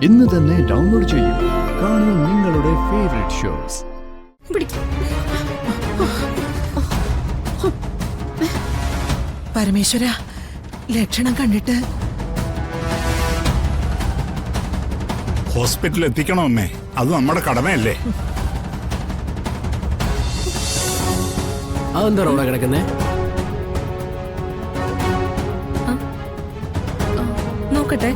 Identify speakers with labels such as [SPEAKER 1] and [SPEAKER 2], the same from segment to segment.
[SPEAKER 1] ഇന്ന് തന്നെ ഡൗൺലോഡ് ചെയ്യൂ. കാണൂ നിങ്ങളുടെ ഫേവറേറ്റ് ഷോസ്.
[SPEAKER 2] പരമേശ്വര, ലക്ഷണം കണ്ടിട്ട്
[SPEAKER 3] ഹോസ്പിറ്റലിൽ എത്തിക്കണം അമ്മേ, അത് നമ്മുടെ കടമയല്ലേ.
[SPEAKER 4] അതെന്താ റോഡാ കിടക്കുന്നേ?
[SPEAKER 5] നോക്കട്ടെ.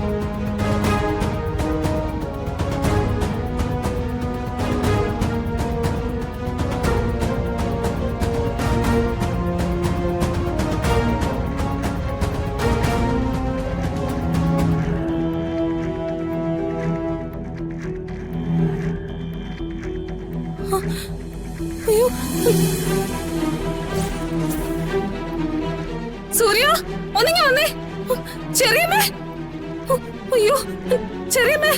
[SPEAKER 5] സൂര്യ, ഒന്നിങ്ങി വന്നേ. ചെറിയമ്മേ, അയ്യോ ചെറിയമ്മേ,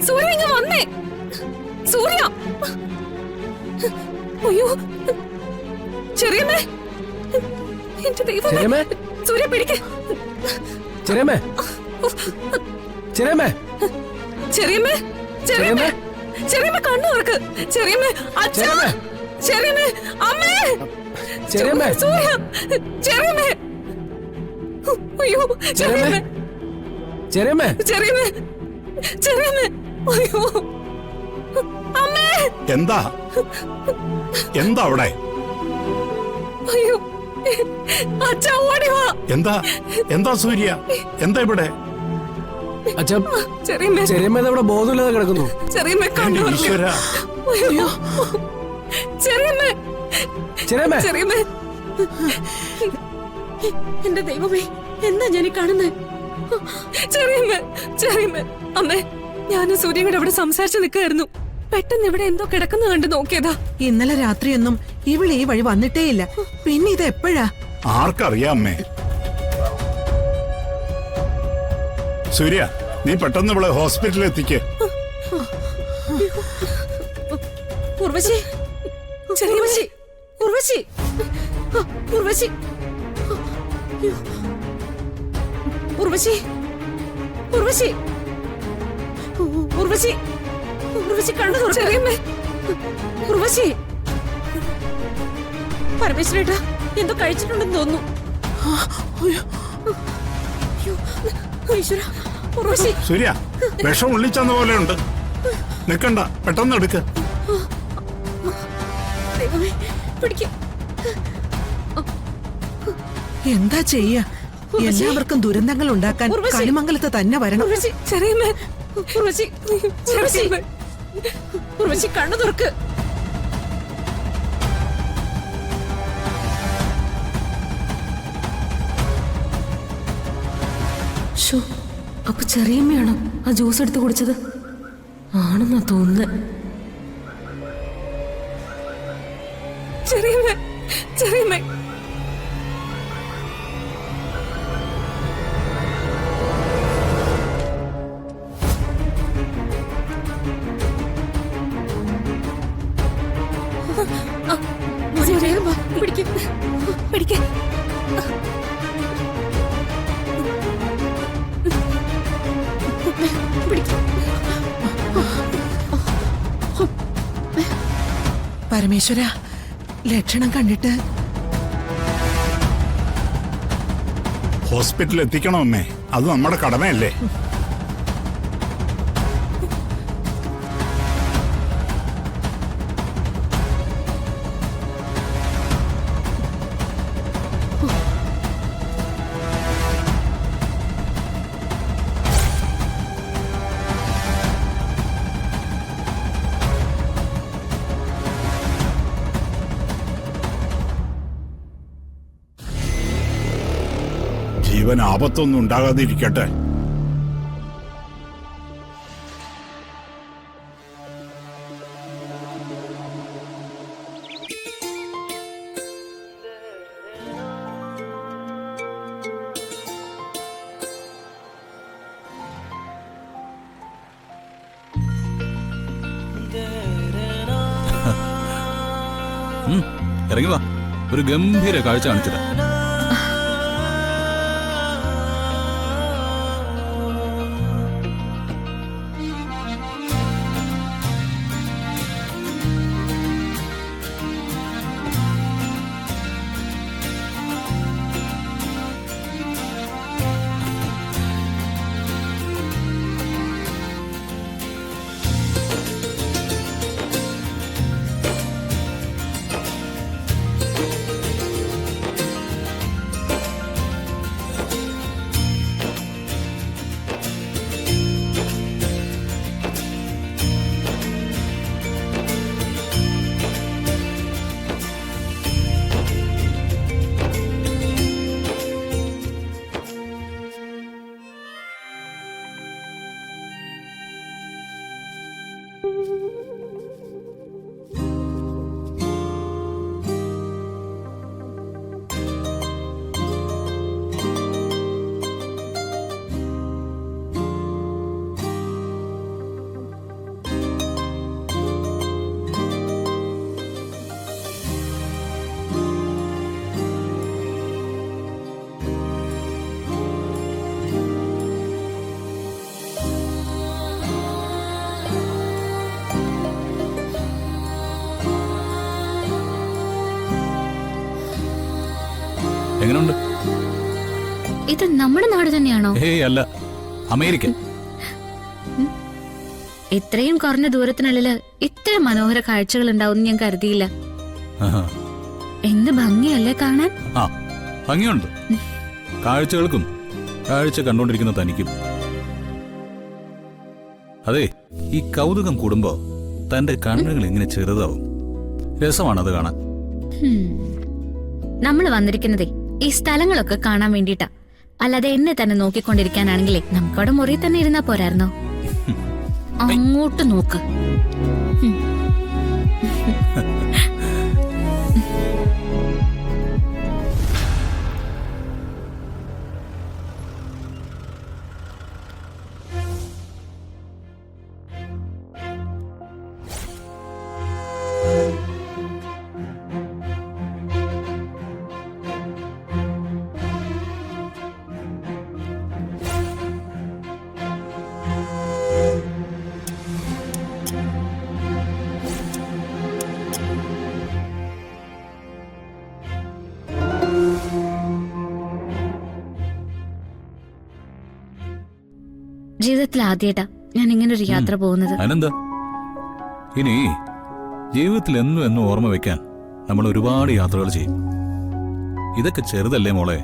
[SPEAKER 5] സൂര്യ ഇങ്ങ വന്നേ. സൂര്യ, അയ്യോ ചെറിയമ്മേ, എന്റെ ദൈവമേ. സൂര്യ പിടിക്ക്.
[SPEAKER 4] ചെറിയമ്മേ, ചെറിയമ്മേ,
[SPEAKER 5] ചെറിയമ്മേ, ചെറിയമ്മേ, ചെറിയമ്മേ കണ്ണു തുറക്ക്. ചെറിയമ്മേ, അച്ഛാ, ചെറിയമ്മേ, അമ്മേ,
[SPEAKER 4] ചെറിയമ്മേ,
[SPEAKER 5] സൂര്യ, ചെറിയമ്മേ, അയ്യോ ചെറിയമ്മേ,
[SPEAKER 4] ചെറിയമ്മേ,
[SPEAKER 5] ചെറിയമ്മേ, ചെറിയമ്മേ, അയ്യോ അമ്മേ.
[SPEAKER 3] എന്താ എന്താ അവിടെ?
[SPEAKER 5] അയ്യോ അച്ഛാ, ഓടി വാ.
[SPEAKER 3] എന്താ എന്താ സൂര്യ, എന്താ ഇവിടെ?
[SPEAKER 4] അച്ഛാ,
[SPEAKER 5] ചെറിയമ്മേ,
[SPEAKER 4] ചെറിയമ്മ ഇവിടെ ബോധമില്ലാതെ കിടക്കുന്നു.
[SPEAKER 5] ചെറിയമ്മേ കണ്ണു
[SPEAKER 3] എന്റെ
[SPEAKER 5] തുറക്ക്.
[SPEAKER 3] ഈശ്വരാ.
[SPEAKER 5] അയ്യോ ചെറിയമ്മേ,
[SPEAKER 4] ചെറിയമ്മേ,
[SPEAKER 5] ചെറിയമ്മേ, എന്റെ ദൈവമേ, എന്താ ഞാൻ കാണുന്നേ? ചെറിയമ്മേ, ചെറിയമ്മേ, അമ്മേ, ഞാനും സൂര്യൻ കൂടെ അവിടെ സംസാരിച്ചു നിൽക്കായിരുന്നു. പെട്ടെന്ന് ഇവിടെ എന്തോ കിടക്കുന്ന കണ്ട് നോക്കിയതാ.
[SPEAKER 2] ഇന്നലെ രാത്രിയൊന്നും ഇവള് ഈ വഴി വന്നിട്ടേയില്ല. പിന്നെ ഇത് എപ്പോഴാ?
[SPEAKER 3] ആർക്കറിയാം അമ്മേ. സൂര്യ, നീ പെട്ടെന്ന് ഇവിടെ ഹോസ്പിറ്റലിൽ എത്തിക്ക്.
[SPEAKER 5] ഉർവശി, ചെറിയമ്മച്ചി, ഉർവശി, ഉർവശി, ഉർവശി, ഉർവശി, ഉർവശി, ഉർവശി കണ്ണു തുറക്ക്. ചെറിയമ്മേ, ഉർവശി. പരമേശ്വരേട്ടാ എന്തോ കഴിച്ചിട്ടുണ്ടെന്ന് തോന്നുന്നു. ഉർവശി,
[SPEAKER 3] സൂര്യ, വിഷം ഉള്ളിച്ചെന്ന പോലെ ഉണ്ട്. നിക്കണ്ട, പെട്ടെന്ന് എടുക്ക്.
[SPEAKER 5] ദൈവമേ, പിടിക്ക്.
[SPEAKER 2] എന്താ ചെയ്യാ? എല്ലാവർക്കും ദുരന്തങ്ങൾ ഉണ്ടാക്കാൻ കണിമംഗലത്ത് തന്നെ വരണം.
[SPEAKER 5] ഉർവശി, ചെറിയമ്മേ, ഉർവശി, ചെറിയമ്മേ, ഉർവശി കണ്ണു തുറക്ക്. അപ്പൊ ചെറിയമ്മയാണോ ആ ജ്യൂസ് എടുത്ത് കുടിച്ചത്? ആണെന്നാ തോന്നുന്നത്. ചെറിയമ്മേ, ചെറിയമ്മേ, പിടിക്ക്, പിടിക്ക്.
[SPEAKER 2] പരമേശ്വര, ലക്ഷണം കണ്ടിട്ട്
[SPEAKER 3] ഹോസ്പിറ്റലിൽ എത്തിക്കണം അമ്മേ, അത് നമ്മുടെ കടമയല്ലേ. ജീവൻ ആപത്തൊന്നും ഉണ്ടാകാതിരിക്കട്ടെ.
[SPEAKER 6] ഇറങ്ങി വാ, ഒരു ഗംഭീര കാഴ്ച കാണിച്ചത്. എങ്ങനെയുണ്ട്?
[SPEAKER 7] ഇത് നമ്മുടെ നാട് തന്നെയാണോ?
[SPEAKER 6] ഏയ് അല്ല, അമേരിക്ക.
[SPEAKER 7] ഇത്രയും കുറഞ്ഞ ദൂരത്തിനുള്ളില് ഇത്ര മനോഹര കാഴ്ചകൾ ഉണ്ടാവും ഞാൻ കരുതിയില്ല.
[SPEAKER 6] ആഹാ.
[SPEAKER 7] എന്ത് ഭംഗിയല്ലേ കാണാൻ.
[SPEAKER 6] ആ, ഭംഗിയുണ്ട്. കാഴ്ചകൾക്കും കാഴ്ച കണ്ടോണ്ടിരിക്കുന്ന തനിക്കും. അതെ, ഈ കൗതുകം കൂടുമ്പോ തന്റെ കണ്ണുകൾ എങ്ങനെ ചെറുതാവും. രസമാണത് കാണാൻ.
[SPEAKER 7] നമ്മൾ വന്നിരിക്കുന്നതേ ഈ സ്ഥലങ്ങളൊക്കെ കാണാൻ വേണ്ടിട്ടാ. അല്ലാതെ എന്നെ തന്നെ നോക്കിക്കൊണ്ടിരിക്കാനാണെങ്കിലേ നമുക്കവിടെ മുറി തന്നെ ഇരുന്നാ പോരായിരുന്നോ? അങ്ങോട്ട് നോക്ക്. ജീവിതത്തിൽ ആദ്യമായിട്ടാ ഞാൻ ഇങ്ങനെ ഒരു യാത്ര പോകുന്നത്.
[SPEAKER 6] അനന്ത, ഇനി ജീവിതത്തിൽ എന്നും എന്നും ഓർമ്മ വെക്കാൻ നമ്മൾ ഒരുപാട് യാത്രകൾ ചെയ്യും. ഇതൊക്കെ ചെറുതല്ലേ മോളെ?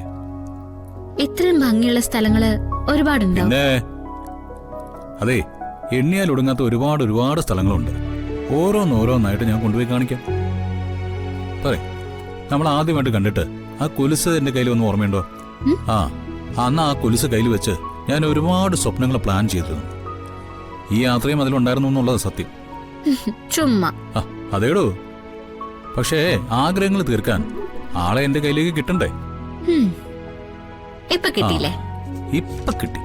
[SPEAKER 7] ഇത്രയും ഭംഗിയുള്ള സ്ഥലങ്ങള് ഒരുപാടുണ്ടോ?
[SPEAKER 6] പിന്നെ അതെ, എണ്ണിയാൽ ഒടുങ്ങാത്ത ഒരുപാട് ഒരുപാട് സ്ഥലങ്ങളുണ്ട്. ഓരോന്നോരോന്നായിട്ട് ഞാൻ കൊണ്ടുപോയി കാണിക്കാം. പറയേ, നമ്മൾ ആദ്യമായിട്ട് കണ്ടിട്ട് ആ കൊലുസ് എന്റെ കയ്യിൽ ഒന്ന് ഓർമ്മയുണ്ടോ? ആ, അന്ന് ആ കൊലുസ് കയ്യിൽ വെച്ച് ഞാൻ ഒരുപാട് സ്വപ്നങ്ങൾ പ്ലാൻ ചെയ്തിരുന്നു. ഈ യാത്രയും അതിലുണ്ടായിരുന്നു എന്നുള്ളത് സത്യം.
[SPEAKER 7] ചുമ്മാ.
[SPEAKER 6] ആ, അതേടോ. പക്ഷേ ആഗ്രഹങ്ങൾ തീർക്കാൻ ആളെ എന്റെ കയ്യിലേക്ക് കിട്ടണ്ടേ?
[SPEAKER 7] ഇപ്പൊ കിട്ടിയില്ലേ?
[SPEAKER 6] ഇപ്പൊ കിട്ടി.